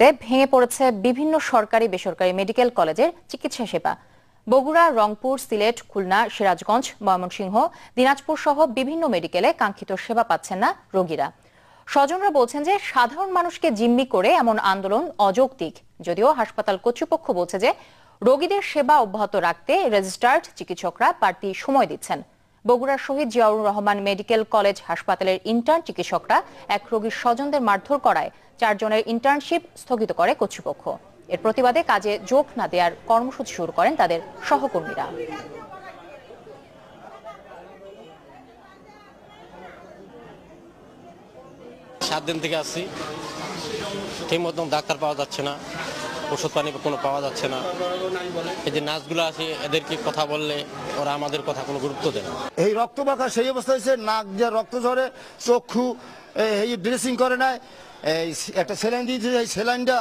পরিস্থিতিতে ভেঙে পড়েছে বিভিন্ন সরকারি বেসরকারি মেডিকেল কলেজের চিকিৎসা সেবা। বগুড়া, রংপুর, সিলেট, খুলনা, সিরাজগঞ্জ, ময়মনসিংহ, দিনাজপুর সহ বিভিন্ন মেডিকেলে কাঙ্ক্ষিত সেবা পাচ্ছেন না রোগীরা। স্বজনরা বলছেন যে সাধারণ মানুষকে জিম্মি করে এমন আন্দোলন অযৌক্তিক। যদিও হাসপাতাল কর্তৃপক্ষ বলছে যে রোগীদের সেবা অব্যাহত রাখতে রেজিস্টার্ড চিকিৎসকরা বাড়তি সময় দিচ্ছেন। বগুড়ার শহীদ জিয়াউর রহমান মেডিকেল কলেজ হাসপাতালের ইন্টার্ন চিকিৎসকরা এক রোগীর স্বজনদের মারধর করায় 4 জনের ইন্টার্নশিপ স্থগিত করে কর্তৃপক্ষ। এর প্রতিবাদে কাজে যোগ না দেওয়ার কর্মসূচি শুরু করেন তাদের সহকর্মীরা। 7 দিন থেকে আসছি, ঠিক মতন ডাক্তার পাওয়া যাচ্ছে না, ওষুধ পানি কোনো পাওয়া যাচ্ছে না। এই যে নার্সগুলো আছে এদেরকে কথা বললে ওরা আমাদের কথা কোনো গুরুত্ব দেয় না। এই রক্ত বাঁকা সেই অবস্থা হয়েছে, নাক যে রক্ত ঝরে, চক্ষু এই ড্রেসিং করে নাই, এই একটা স্যালাইন দিয়েছে, এই স্যালাইনটা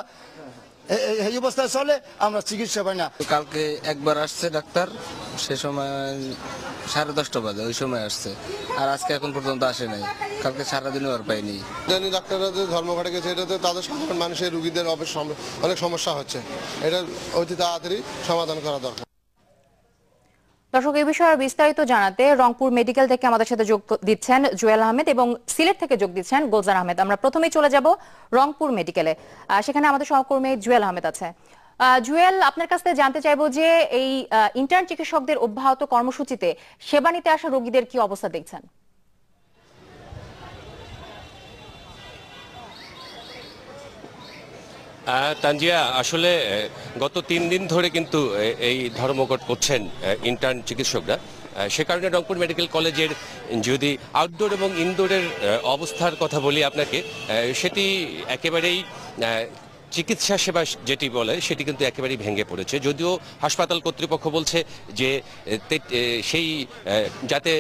এই অবস্থায় চলে, আমরা চিকিৎসা পাই না। কালকে একবার আসছে ডাক্তার, সে সময় 10:30 বাজে, ওই সময় আসছে, আর আজকে এখন পর্যন্ত আসে নাই। কালকে সারাদিনও আর পাইনি। ডাক্তাররা যে ধর্মঘটে গেছে, এটাতে তাদের সাধারণ মানুষের রোগীদের অনেক সমস্যা হচ্ছে, এটা অতি তাড়াতাড়ি সমাধান করা দরকার। দর্শক, এই বিষয়ে বিস্তারিত জানাতে রংপুর মেডিকেল থেকে আমাদের সাথে যোগ দিচ্ছেন জুয়েল আহমেদ এবং সিলেট থেকে যোগ দিচ্ছেন গুলজার আহমেদ। আমরা প্রথমেই চলে যাব রংপুর মেডিকেলে, সেখানে আমাদের সহকর্মী জুয়েল আহমেদ আছে। জুয়েল, আপনার কাছ থেকে জানতে চাইবো যে এই ইন্টার্ন চিকিৎসকদের অব্যাহত কর্মসূচিতে সেবা নিতে আসা রোগীদের কি অবস্থা দেখছেন? তানজিয়া, আসলে গত 3 দিন ধরে কিন্তু এই ধর্মঘট করছেন ইন্টার্ন চিকিৎসকরা। সে কারণে রংপুর মেডিকেল কলেজের যদি আউটডোর এবং ইনডোরের অবস্থার কথা বলি আপনাকে, সেটি একেবারেই চিকিৎসা সেবা যেটি বলে সেটি কিন্তু একেবারেই ভেঙে পড়েছে। যদিও হাসপাতাল কর্তৃপক্ষ বলছে যে সেই যাতে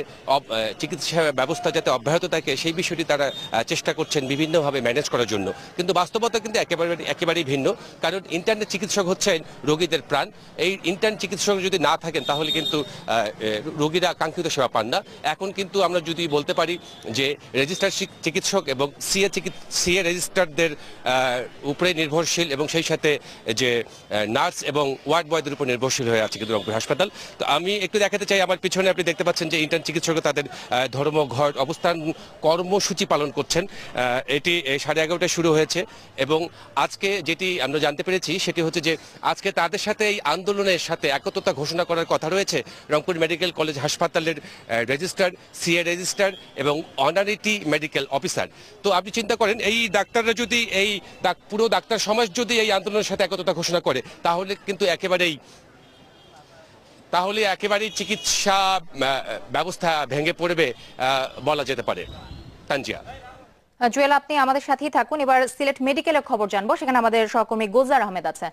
চিকিৎসা ব্যবস্থা যাতে অব্যাহত থাকে সেই বিষয়টি তারা চেষ্টা করছেন বিভিন্নভাবে ম্যানেজ করার জন্য, কিন্তু বাস্তবতা কিন্তু একেবারেই ভিন্ন। কারণ ইন্টার্নের চিকিৎসক হচ্ছেন রোগীদের প্রাণ। এই ইন্টার্ন চিকিৎসক যদি না থাকেন তাহলে কিন্তু রোগীরা কাঙ্ক্ষিত সেবা পান না। এখন কিন্তু আমরা যদি বলতে পারি যে রেজিস্টার চিকিৎসক এবং সিএ রেজিস্টারদের উপরে নির্ভরশীল এবং সেই সাথে যে নার্স এবং ওয়ার্ড বয়দের উপর নির্ভরশীল হয়ে আছে কিন্তু রংপুর হাসপাতাল। তো আমি একটু দেখাতে চাই, আমার পিছনে আপনি দেখতে পাচ্ছেন যে ইন্টার্ন চিকিৎসকরা তাদের ধর্মঘট অবস্থান কর্মসূচি পালন করছেন। এটি 11:30টায় শুরু হয়েছে এবং আজকে যেটি আমরা জানতে পেরেছি সেটি হচ্ছে যে আজকে তাদের সাথে এই আন্দোলনের সাথে একত্রতা ঘোষণা করার কথা রয়েছে রংপুর মেডিকেল কলেজ হাসপাতালের রেজিস্টার, সিএ রেজিস্টার এবং অনারিটি মেডিকেল অফিসার। তো আপনি চিন্তা করেন, এই ডাক্তাররা যদি এই পুরো ডাক্তার সমাজ যদি এই আন্দোলনের সাথে একতা ঘোষণা করে তাহলে কিন্তু একেবারেই চিকিৎসা ব্যবস্থা ভেঙে পড়বে বলা যেতে পারে। তানজিয়া। জুয়েল, আপনি আমাদের সাথেই থাকুন। এবার সিলেট মেডিকেলের খবর জানবো, সেখানে আমাদের সহকর্মী গুলজার আহমেদ আছে।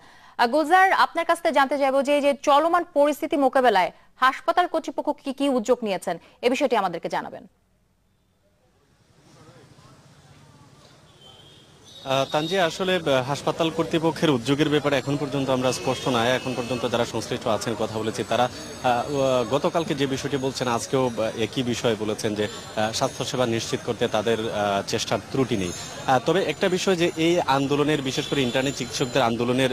গুলজার, আপনার কাছ থেকে জানতে চাইবো যে চলমান পরিস্থিতি মোকাবেলায় হাসপাতাল কর্তৃপক্ষ কি কি উদ্যোগ নিয়েছেন, এ বিষয়টি আমাদেরকে জানাবেন। তানজিয়া, আসলে হাসপাতাল কর্তৃপক্ষের উদ্যোগের ব্যাপারে এখন পর্যন্ত আমরা স্পষ্ট নয়। এখন পর্যন্ত যারা সংশ্লিষ্ট আছেন কথা বলেছি, তারা গতকালকে যে বিষয়টি বলছেন আজকেও একই বিষয় বলেছেন যে স্বাস্থ্যসেবা নিশ্চিত করতে তাদের চেষ্টার ত্রুটি নেই। তবে একটা বিষয় যে এই আন্দোলনের, বিশেষ করে ইন্টার্নি চিকিৎসকদের আন্দোলনের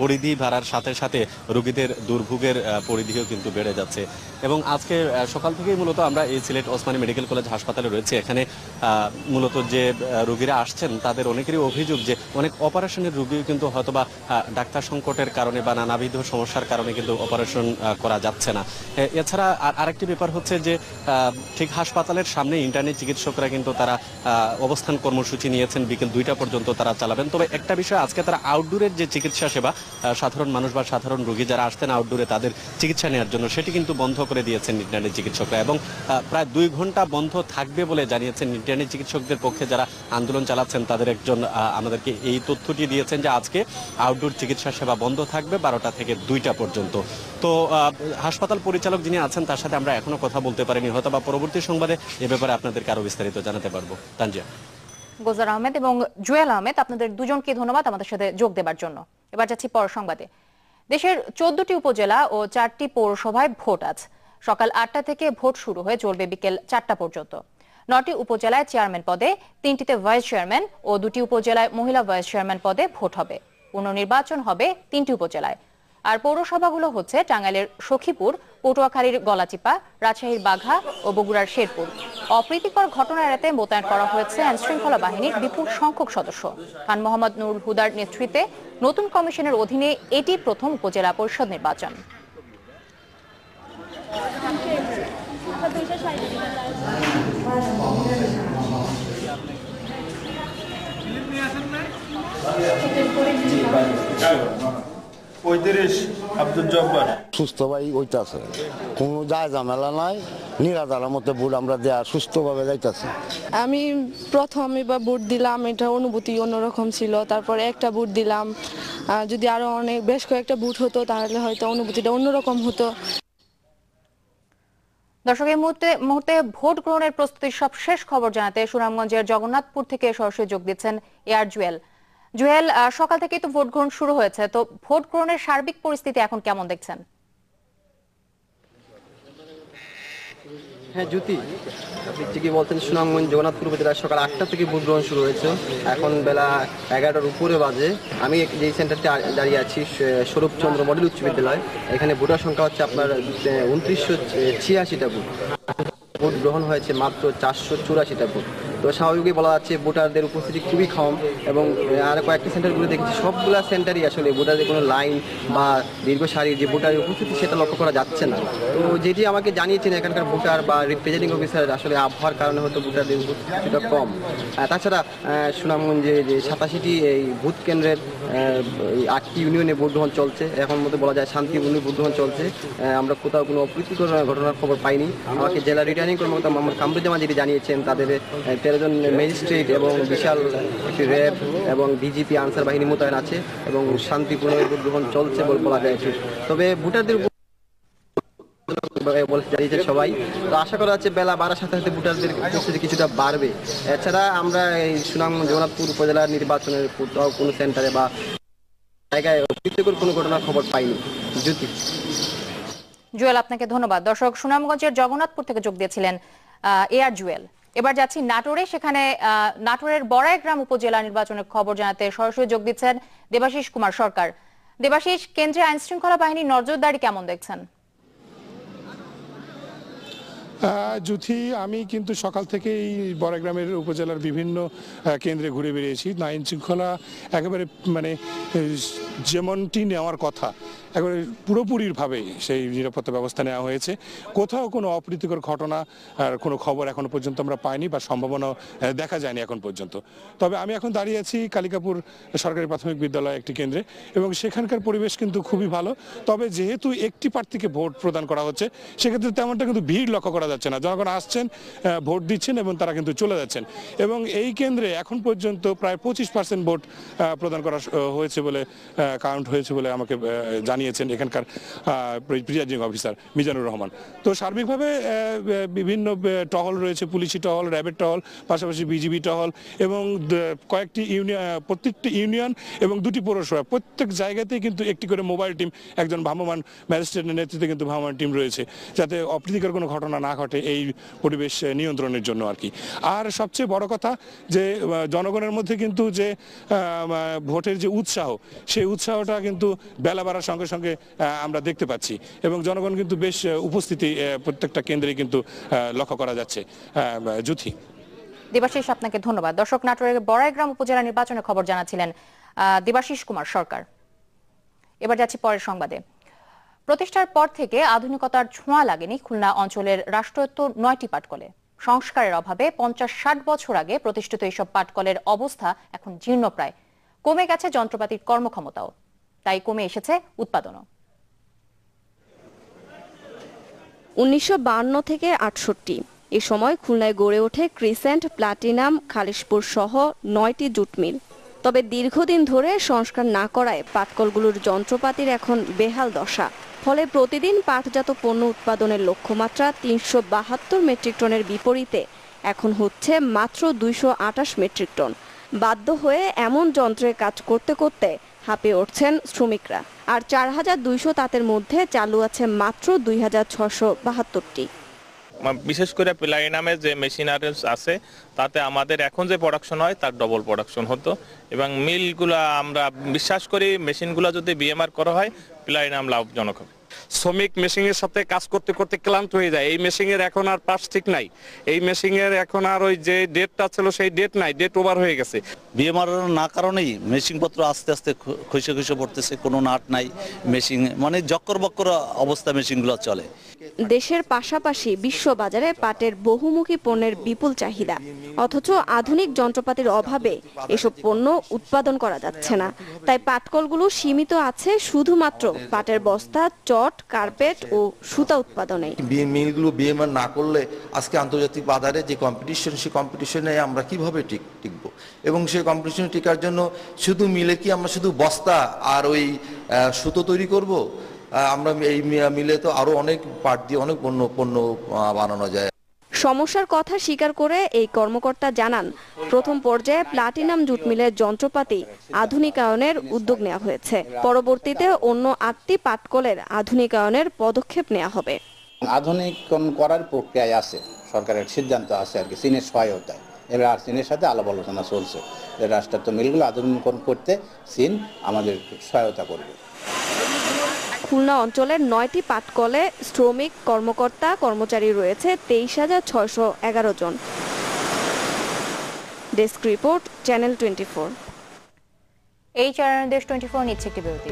পরিধি বাড়ার সাথে সাথে রোগীদের দুর্ভোগের পরিধিও কিন্তু বেড়ে যাচ্ছে। এবং আজকে সকাল থেকেই মূলত আমরা এই সিলেট ওসমানী মেডিকেল কলেজ হাসপাতালে রয়েছে। এখানে মূলত যে রোগীরা আসছেন তাদের অনেকেরই অভিযোগ যে অনেক অপারেশনের রোগী কিন্তু হয়তোবা ডাক্তার সংকটের কারণে বা নানাবিধ সমস্যার কারণে কিন্তু অপারেশন করা যাচ্ছে না। এছাড়া আরেকটি ব্যাপার হচ্ছে যে ঠিক হাসপাতালের সামনে ইন্টার্নি চিকিৎসকরা কিন্তু তারা অবস্থান কর্মসূচি নিয়েছেন, বিকেল 2টা পর্যন্ত তারা চালাবেন। তবে একটা বিষয়, আজকে তারা আউটডোরের যে চিকিৎসা সেবা, সাধারণ মানুষ বা সাধারণ রোগী যারা আসতেন আউটডোরে তাদের চিকিৎসা নেওয়ার জন্য, সেটি কিন্তু বন্ধ করে দিয়েছেন ইন্টার্নি চিকিৎসকরা এবং প্রায় 2 ঘন্টা বন্ধ থাকবে বলে জানিয়েছেন ইন্টার্নি চিকিৎসকদের পক্ষে যারা আন্দোলন চালাচ্ছেন। তাদের একজন আমাদেরকে এই তথ্যটি দিয়েছেন যে আজকে আউটডোর চিকিৎসা সেবা বন্ধ থাকবে 12টা থেকে 2টা পর্যন্ত। তো হাসপাতাল পরিচালক যিনি আছেন তার সাথে আমরা এখনো কথা বলতে পারিনি, হয়তো বা পরবর্তী সংবাদে এ ব্যাপারে আপনাদেরকে আরো বিস্তারিত জানাতে পারবো। তানজিয়া। গুলজার আহমেদ এবং জুয়েল আহমেদ, আপনাদের দুজনকে ধন্যবাদ আমাদের সাথে যোগ দেবার জন্য। এবার যাচ্ছি পর সংবাদে। দেশের 14টি উপজেলা ও 4টি পৌরসভায় ভোট আজ। সকাল 8টা থেকে ভোট শুরু হয়ে চলবে বিকেল 4টা পর্যন্ত। 9টি উপজেলায় চেয়ারম্যান পদে, 3টিতে ভাইস চেয়ারম্যান ও 2টি উপজেলায় মহিলা ভাইস চেয়ারম্যান পদে ভোট হবে। পুনর্নির্বাচন হবে 3টি উপজেলায়। আর পৌরসভাগুলো হচ্ছে টাঙ্গাইলের সখীপুর, পটুয়াখালীর গলাচিপা, রাজশাহীর বাঘা ও বগুড়ার শেরপুর। অপ্রীতিকর ঘটনা এড়াতে মোতায়েন করা হয়েছে আইনশৃঙ্খলা বাহিনীর বিপুল সংখ্যক সদস্য। খান মোহাম্মদ নুরুল হুদার নেতৃত্বে নতুন কমিশনের অধীনে এটি প্রথম উপজেলা পরিষদ নির্বাচন। সুস্থ ভাই ওইটাছে, কোনো যায় ঝামেলা নাই, নিরাধার মধ্যে ভোট আমরা দেয়া সুস্থভাবে যাইতেছে। আমি প্রথম এবার ভোট দিলাম, এটা অনুভূতি অন্যরকম ছিল। তারপরে একটা ভোট দিলাম, যদি আরো অনেক বেশ কয়েকটা ভোট হতো তাহলে হয়তো অনুভূতিটা অন্যরকম হতো। দর্শক, এই মুহূর্তে ভোট গ্রহণের প্রস্তুতির সব শেষ খবর জানাতে সুনামগঞ্জের জগন্নাথপুর থেকে সরাসরি যোগ দিচ্ছেন এয়ার জুয়েল। জুয়েল, সকাল থেকেই তো ভোট গ্রহণ শুরু হয়েছে, তো ভোট গ্রহণের সার্বিক পরিস্থিতি এখন কেমন দেখছেন? হ্যাঁ জ্যোতি, আপনি ঠিকই বলছেন। সুনামগঞ্জ জগন্নাথপুর উপজেলায় সকাল 8টা থেকে ভোট গ্রহণ শুরু হয়েছে। এখন বেলা 11টার উপরে বাজে। আমি যে সেন্টারটি দাঁড়িয়ে আছি স্বরূপচন্দ্র মডেল উচ্চ বিদ্যালয়, এখানে ভোটার সংখ্যা হচ্ছে আপনার 2986টা ভোট। ভোট গ্রহণ হয়েছে মাত্র 484টা ভোট। তো স্বাভাবিকই বলা যাচ্ছে ভোটারদের উপস্থিতি খুবই কম, এবং আর কয়েকটি সেন্টারগুলো দেখেছি সবগুলো সেন্টারই আসলে ভোটারদের কোনো লাইন বা দীর্ঘ সারির যে ভোটারের উপস্থিতি সেটা লক্ষ্য করা যাচ্ছে না। তো যেটি আমাকে জানিয়েছেন এখানকার ভোটার বা রিপ্রেজেন্টিং অফিসার, আসলে আবহাওয়ার কারণে হয়তো ভোটারদের উপস্থিতিটা কম। তাছাড়া সুনামগঞ্জে যে 87টি এই ভোট কেন্দ্রের 8টি ইউনিয়নে ভোট গ্রহণ চলছে। এখন মধ্যে বলা যায় শান্তিপূর্ণ ভোট গ্রহণ চলছে। আমরা কোথাও কোনো অপ্রীতিকর ঘটনার খবর পাইনি। আমাকে জেলা রিটার্নিং কর্মকর্তা মোহাম্মদ কামরুজ্জামান যেটি জানিয়েছেন, তাদের 13 জন ম্যাজিস্ট্রেট এবং বিশাল একটি র্যাব এবং ডিজিপি আনসার বাহিনী মোতায়েন আছে এবং শান্তিপূর্ণ ভোট গ্রহণ চলছে বলে বলা যায়। তবে ভোটারদের জানিয়েছে সবাই। তো আশা করা যাচ্ছে বেলা বাড়ার সাথে সাথে ভোটারদের উপস্থিতি কিছুটা বাড়বে। এছাড়া আমরা এই সুনামগঞ্জ জগন্নাথপুর উপজেলার নির্বাচনের কোথাও কোনো সেন্টারে বা জায়গায় অপ্রীতিকর কোনো ঘটনার খবর পাইনি। জ্যোতি। জুয়েল, আপনাকে ধন্যবাদ। দর্শক, সুনামগঞ্জের জগন্নাথপুর থেকে যোগ দিয়েছিলেন এয়ার জুয়েল। এবার যাচ্ছি নাটোরে। সেখানে নাটোরের বড়াইগ্রাম উপজেলা নির্বাচনের খবর জানাতে সরাসরি যোগ দিচ্ছেন দেবাশিস কুমার সরকার। দেবাশিস, কেন্দ্রে আইন শৃঙ্খলা বাহিনীর নজরদারি কেমন দেখছেন? জ্যোতি, আমি কিন্তু সকাল থেকেই বড়াইগ্রামের উপজেলার বিভিন্ন কেন্দ্রে ঘুরে বেরিয়েছি। আইন শৃঙ্খলা একেবারে যেমনটি নেওয়ার কথা একেবারে পুরোপুরিভাবে সেই নিরাপত্তা ব্যবস্থা নেওয়া হয়েছে। কোথাও কোনো অপ্রীতিকর ঘটনা আর কোনো খবর এখনো পর্যন্ত আমরা পাইনি বা সম্ভাবনা দেখা যায়নি এখন পর্যন্ত। তবে আমি এখন দাঁড়িয়ে আছি কালিকাপুর সরকারি প্রাথমিক বিদ্যালয় একটি কেন্দ্রে, এবং সেখানকার পরিবেশ কিন্তু খুবই ভালো। তবে যেহেতু একটি প্রার্থীকে ভোট প্রদান করা হচ্ছে, সেক্ষেত্রে তেমনটা কিন্তু ভিড় লক্ষ্য করা যাচ্ছে না। জনগণ আসছেন, ভোট দিচ্ছেন এবং তারা কিন্তু চলে যাচ্ছেন। এবং এই কেন্দ্রে এখন পর্যন্ত প্রায় 25% ভোট প্রদান করা হয়েছে বলে কাউন্ট হয়েছে বলে আমাকে জানিয়েছেন এখানকার প্রিজাইডিং অফিসার মিজানুর রহমান। তো সার্বিকভাবে বিভিন্ন টহল রয়েছে, পুলিশি টহল, র্যাবের টহল, পাশাপাশি বিজিবি টহল, এবং কয়েকটি প্রত্যেকটি ইউনিয়ন এবং 2টি পৌরসভা প্রত্যেক জায়গাতেই কিন্তু একটি করে মোবাইল টিম, একজন ভ্রাম্যমাণ ম্যাজিস্ট্রেটের নেতৃত্বে কিন্তু ভ্রাম্যমাণ টিম রয়েছে, যাতে অপ্রীতিকর কোনো ঘটনা না ঘটে এই পরিবেশ নিয়ন্ত্রণের জন্য আর কি। আর সবচেয়ে বড় কথা যে জনগণের মধ্যে কিন্তু যে ভোটের যে উৎসাহ, সেই উৎসাহটা কিন্তু বেলা বাড়ার সঙ্গে সঙ্গে আমরা দেখতে পাচ্ছি, এবং জনগণ কিন্তু বেশ উপস্থিতি প্রত্যেকটা কেন্দ্রে কিন্তু লক্ষ্য করা যাচ্ছে। জ্যোতি। দেবাশিস, আপনাকে ধন্যবাদ। দর্শক, নাটোরের বড়াইগ্রাম উপজেলা নির্বাচনের খবর জানাচ্ছিলেন দেবাশিস কুমার সরকার। এবার যাচ্ছি পরের সংবাদে। প্রতিষ্ঠার পর থেকে আধুনিকতার ছোঁয়া লাগেনি খুলনা অঞ্চলের রাষ্ট্রায়ত্ত 9টি পাটকলে। সংস্কারের অভাবে 50-60 বছর আগে প্রতিষ্ঠিত এইসব পাটকলের অবস্থা এখন জীর্ণপ্রায়। কমে গেছে যন্ত্রপাতির কর্মক্ষমতাও, তাই কমে এসেছে উৎপাদনও। 1952 থেকে 68 এ সময় খুলনায় গড়ে ওঠে ক্রিসেন্ট, প্লাটিনাম, খালিশপুর সহ 9টি জুট মিল। তবে দীর্ঘদিন ধরে সংস্কার না করায় পাটকলগুলোর যন্ত্রপাতির এখন বেহাল দশা। ফলে প্রতিদিন পাটজাত পণ্য উৎপাদনের লক্ষ্যমাত্রা 372 মেট্রিক টনের বিপরীতে এখন হচ্ছে মাত্র 228 মেট্রিক টন। বাধ্য হয়ে এমন যন্ত্রে কাজ করতে করতে হাঁপিয়ে উঠছেন শ্রমিকরা। আর 4200 তাঁতের মধ্যে চালু আছে মাত্র 2672টি। বিশেষ করে প্লাটিনামের যে মেশিনারি আছে তাতে আমাদের এখন যে প্রোডাকশন হয় তার ডবল প্রোডাকশন হতো, এবং মিলগুলো আমরা বিশ্বাস করি মেশিনগুলো যদি বিএমআর করা হয় প্লাটিনাম লাভজনক হবে। শ্রমিক মেশিনের সাথে কাজ করতে করতে ক্লান্ত হয়ে যায়। এই মেশিনের এখন আর পার্টস ঠিক নাই, এই মেশিনের এখন আর ওই যে ডেটটা ছিল সেই ডেট নাই, ডেট ওভার হয়ে গেছে। বিএমআর না কারণেই মেশিনপত্র আস্তে আস্তে খসে খসে পড়তেছে, কোনো নাট নাই মেশিন, মানে জক্কর বক্কর অবস্থা মেশিনগুলো চলে। দেশের পাশাপাশি বিশ্ববাজারে পাটের বহুমুখী পণ্যের বিপুল চাহিদা, অথচ আধুনিক যন্ত্রপাতির অভাবে এসব পণ্য উৎপাদন করা যাচ্ছে না। তাই পাটকলগুলো সীমিত আছে শুধুমাত্র পাটের বস্তা, চট, কার্পেট ও সুতা উৎপাদনে। মিলগুলো বিএমআর না করলে আজকে আন্তর্জাতিক বাজারে যে কম্পিটিশন, সেই কম্পিটিশনে আমরা কিভাবে টিকবো, এবং সেই কম্পিটিশনে টিকার জন্য শুধু মিলে কি আমরা শুধু বস্তা আর ওই সুতো তৈরি করব? আমরা এই মিলে তো আরো অনেক পাট দিয়ে অনেক পণ্য বানানো যায়। সমস্যার কথা স্বীকার করে এই কর্মকর্তা জানান, প্রথম পর্যায়ে প্লাটিনাম জুট মিলের যন্ত্রপাতি আধুনিকায়নের উদ্যোগ নেওয়া হয়েছে। পরবর্তীতে অন্য 8টি পাটকলের আধুনিকায়নের পদক্ষেপ নেওয়া হবে। আধুনিকরণ করার প্রক্রিয়ায় আছে, সরকারের সিদ্ধান্ত আছে আর কি, চীনের সহায়তায়। এবার আর চীনের সাথে আলাপ আলোচনা চলছে, রাষ্ট্রায়ত্ত মিলগুলো আধুনিকরণ করতে চীন আমাদের সহায়তা করবে। খুলনা অঞ্চলের 9টি পাটকলে শ্রমিক, কর্মকর্তা, কর্মচারী রয়েছে 23,611 জন। Desk report, channel 24। এই চ্যানেল দেশ 24 নিচ্ছে একটি বিরতি।